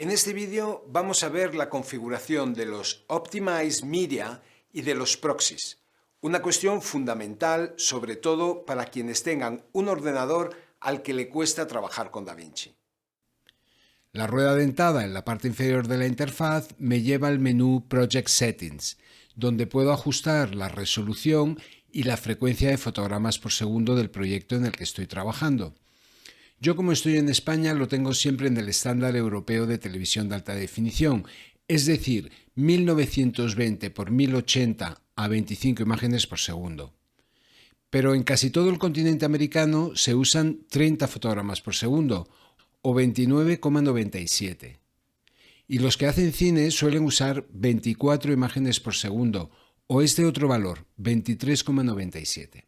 En este vídeo vamos a ver la configuración de los Optimize Media y de los proxies, una cuestión fundamental sobre todo para quienes tengan un ordenador al que le cuesta trabajar con DaVinci. La rueda dentada en la parte inferior de la interfaz me lleva al menú Project Settings, donde puedo ajustar la resolución y la frecuencia de fotogramas por segundo del proyecto en el que estoy trabajando. Yo, como estoy en España, lo tengo siempre en el estándar europeo de televisión de alta definición, es decir, 1920 por 1080 a 25 imágenes por segundo. Pero en casi todo el continente americano se usan 30 fotogramas por segundo, o 29,97. Y los que hacen cine suelen usar 24 imágenes por segundo, o este otro valor, 23,97.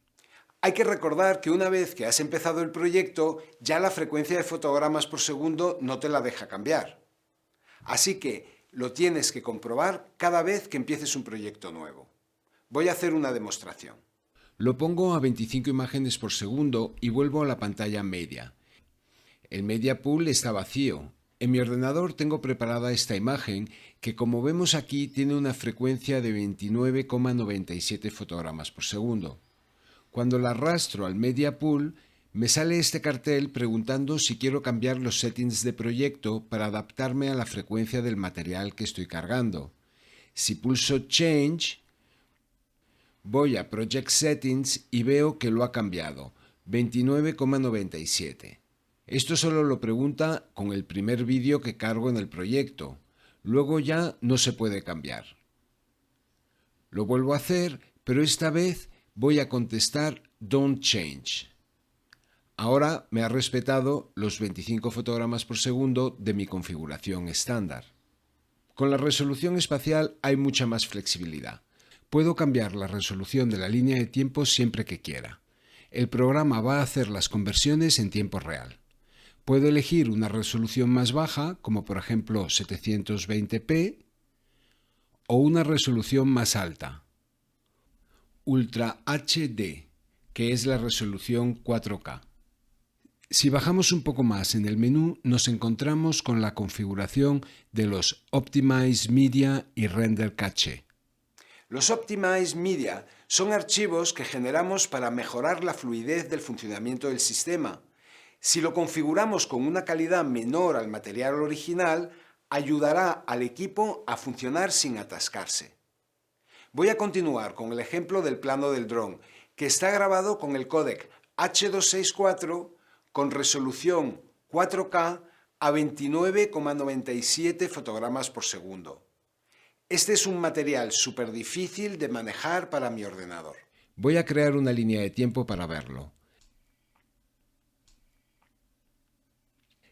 Hay que recordar que una vez que has empezado el proyecto, ya la frecuencia de fotogramas por segundo no te la deja cambiar. Así que lo tienes que comprobar cada vez que empieces un proyecto nuevo. Voy a hacer una demostración. Lo pongo a 25 imágenes por segundo y vuelvo a la pantalla media. El Media Pool está vacío. En mi ordenador tengo preparada esta imagen que, como vemos aquí, tiene una frecuencia de 29,97 fotogramas por segundo. Cuando la arrastro al Media Pool, me sale este cartel preguntando si quiero cambiar los settings de proyecto para adaptarme a la frecuencia del material que estoy cargando. Si pulso Change, voy a Project Settings y veo que lo ha cambiado, 29,97. Esto solo lo pregunta con el primer vídeo que cargo en el proyecto. Luego ya no se puede cambiar. Lo vuelvo a hacer, pero esta vez voy a contestar Don't Change. Ahora me ha respetado los 25 fotogramas por segundo de mi configuración estándar. Con la resolución espacial hay mucha más flexibilidad. Puedo cambiar la resolución de la línea de tiempo siempre que quiera. El programa va a hacer las conversiones en tiempo real. Puedo elegir una resolución más baja, como por ejemplo 720p, o una resolución más alta, Ultra HD, que es la resolución 4K. Si bajamos un poco más en el menú, nos encontramos con la configuración de los Optimize Media y Render Cache. Los Optimize Media son archivos que generamos para mejorar la fluidez del funcionamiento del sistema. Si lo configuramos con una calidad menor al material original, ayudará al equipo a funcionar sin atascarse. Voy a continuar con el ejemplo del plano del dron, que está grabado con el códec H264 con resolución 4K a 29,97 fotogramas por segundo. Este es un material súper difícil de manejar para mi ordenador. Voy a crear una línea de tiempo para verlo.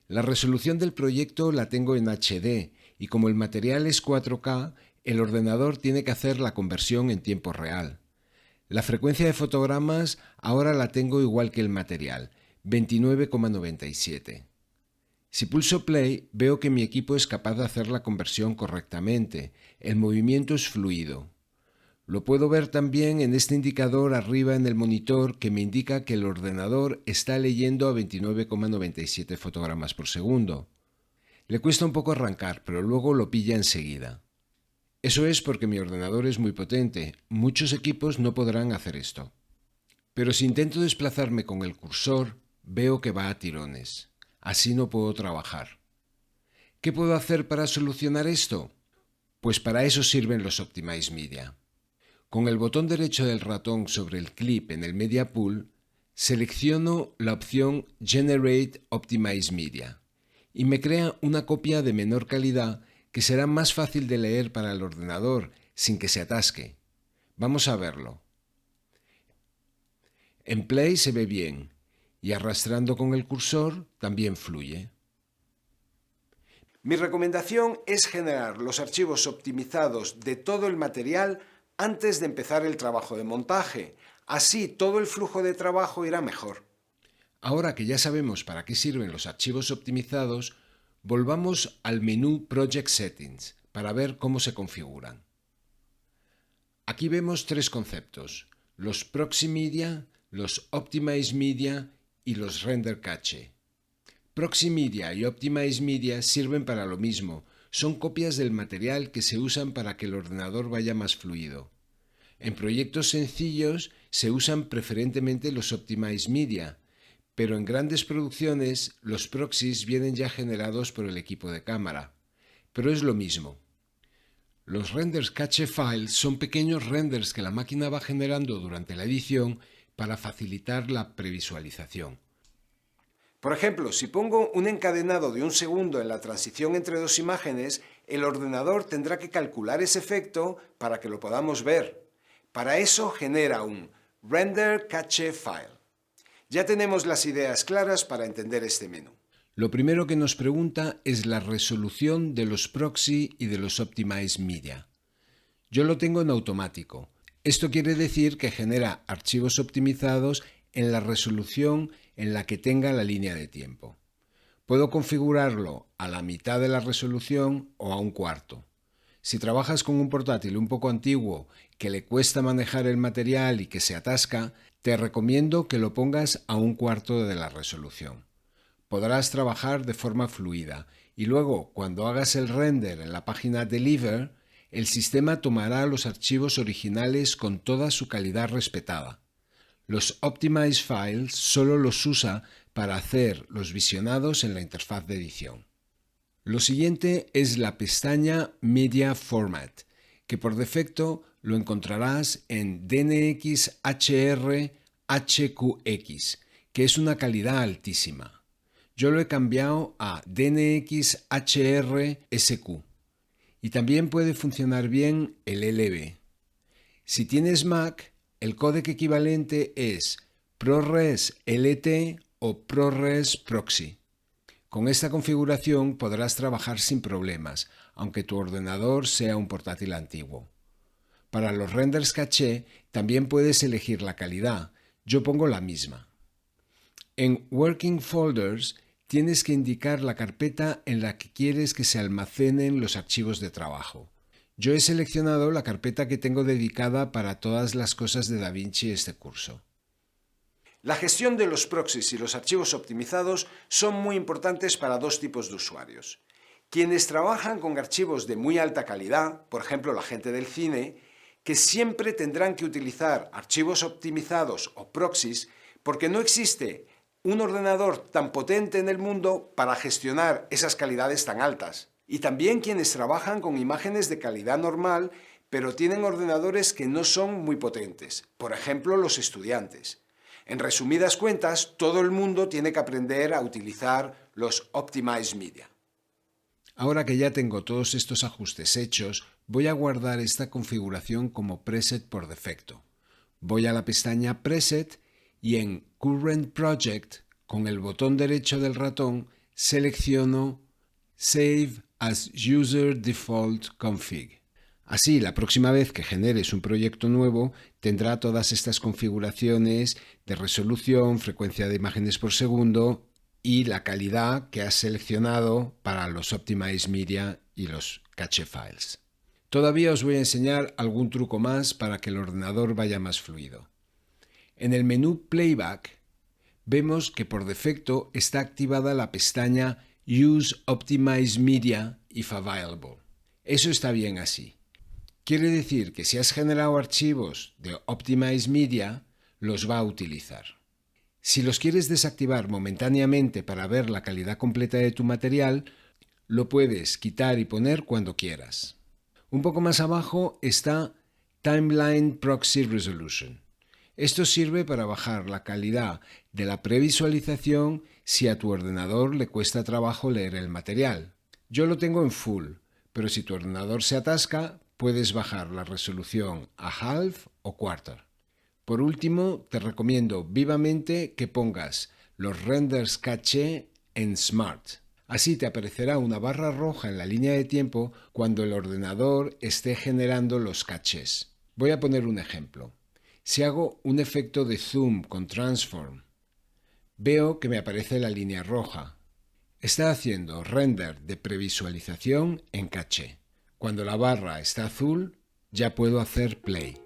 La resolución del proyecto la tengo en HD y como el material es 4K, el ordenador tiene que hacer la conversión en tiempo real. La frecuencia de fotogramas ahora la tengo igual que el material, 29,97. Si pulso Play, veo que mi equipo es capaz de hacer la conversión correctamente. El movimiento es fluido. Lo puedo ver también en este indicador arriba en el monitor que me indica que el ordenador está leyendo a 29,97 fotogramas por segundo. Le cuesta un poco arrancar, pero luego lo pilla enseguida. Eso es porque mi ordenador es muy potente. Muchos equipos no podrán hacer esto. Pero si intento desplazarme con el cursor, veo que va a tirones. Así no puedo trabajar. ¿Qué puedo hacer para solucionar esto? Pues para eso sirven los Optimize Media. Con el botón derecho del ratón sobre el clip en el Media Pool, selecciono la opción Generate Optimize Media y me crea una copia de menor calidad que será más fácil de leer para el ordenador sin que se atasque. Vamos a verlo. En Play se ve bien y arrastrando con el cursor también fluye. Mi recomendación es generar los archivos optimizados de todo el material antes de empezar el trabajo de montaje. Así todo el flujo de trabajo irá mejor. Ahora que ya sabemos para qué sirven los archivos optimizados, volvamos al menú Project Settings para ver cómo se configuran. Aquí vemos tres conceptos: los Proxy Media, los Optimize Media y los Render Cache. Proxymedia y Optimize Media sirven para lo mismo, son copias del material que se usan para que el ordenador vaya más fluido. En proyectos sencillos se usan preferentemente los Optimize Media, pero en grandes producciones los proxies vienen ya generados por el equipo de cámara. Pero es lo mismo. Los renders cache files son pequeños renders que la máquina va generando durante la edición para facilitar la previsualización. Por ejemplo, si pongo un encadenado de 1 segundo en la transición entre dos imágenes, el ordenador tendrá que calcular ese efecto para que lo podamos ver. Para eso genera un render cache file. Ya tenemos las ideas claras para entender este menú. Lo primero que nos pregunta es la resolución de los proxy y de los Optimize Media. Yo lo tengo en automático. Esto quiere decir que genera archivos optimizados en la resolución en la que tenga la línea de tiempo. Puedo configurarlo a la mitad de la resolución o a 1/4. Si trabajas con un portátil un poco antiguo que le cuesta manejar el material y que se atasca, te recomiendo que lo pongas a 1/4 de la resolución. Podrás trabajar de forma fluida y luego, cuando hagas el render en la página Deliver, el sistema tomará los archivos originales con toda su calidad respetada. Los Optimize Files solo los usa para hacer los visionados en la interfaz de edición. Lo siguiente es la pestaña Media Format, que por defecto lo encontrarás en DNX HR HQX, que es una calidad altísima. Yo lo he cambiado a DNX HR SQ. Y también puede funcionar bien el LB. Si tienes Mac, el códec equivalente es ProRes LT o ProRes Proxy. Con esta configuración podrás trabajar sin problemas, aunque tu ordenador sea un portátil antiguo. Para los renders caché también puedes elegir la calidad. Yo pongo la misma. En Working Folders tienes que indicar la carpeta en la que quieres que se almacenen los archivos de trabajo. Yo he seleccionado la carpeta que tengo dedicada para todas las cosas de DaVinci este curso. La gestión de los proxies y los archivos optimizados son muy importantes para dos tipos de usuarios. Quienes trabajan con archivos de muy alta calidad, por ejemplo la gente del cine, que siempre tendrán que utilizar archivos optimizados o proxies porque no existe un ordenador tan potente en el mundo para gestionar esas calidades tan altas. Y también quienes trabajan con imágenes de calidad normal, pero tienen ordenadores que no son muy potentes, por ejemplo los estudiantes. En resumidas cuentas, todo el mundo tiene que aprender a utilizar los Optimize Media. Ahora que ya tengo todos estos ajustes hechos, voy a guardar esta configuración como preset por defecto. Voy a la pestaña Preset y en Current Project, con el botón derecho del ratón, selecciono Save as User Default Config. Así, la próxima vez que generes un proyecto nuevo, tendrá todas estas configuraciones de resolución, frecuencia de imágenes por segundo y la calidad que has seleccionado para los Optimize Media y los Cache Files. Todavía os voy a enseñar algún truco más para que el ordenador vaya más fluido. En el menú Playback vemos que por defecto está activada la pestaña Use Optimize Media if available. Eso está bien así. Quiere decir que si has generado archivos de Optimize Media, los va a utilizar. Si los quieres desactivar momentáneamente para ver la calidad completa de tu material, lo puedes quitar y poner cuando quieras. Un poco más abajo está Timeline Proxy Resolution. Esto sirve para bajar la calidad de la previsualización si a tu ordenador le cuesta trabajo leer el material. Yo lo tengo en full, pero si tu ordenador se atasca, puedes bajar la resolución a half o quarter. Por último, te recomiendo vivamente que pongas los renders caché en Smart. Así te aparecerá una barra roja en la línea de tiempo cuando el ordenador esté generando los cachés. Voy a poner un ejemplo. Si hago un efecto de zoom con transform, veo que me aparece la línea roja. Está haciendo render de previsualización en caché. Cuando la barra está azul, ya puedo hacer play.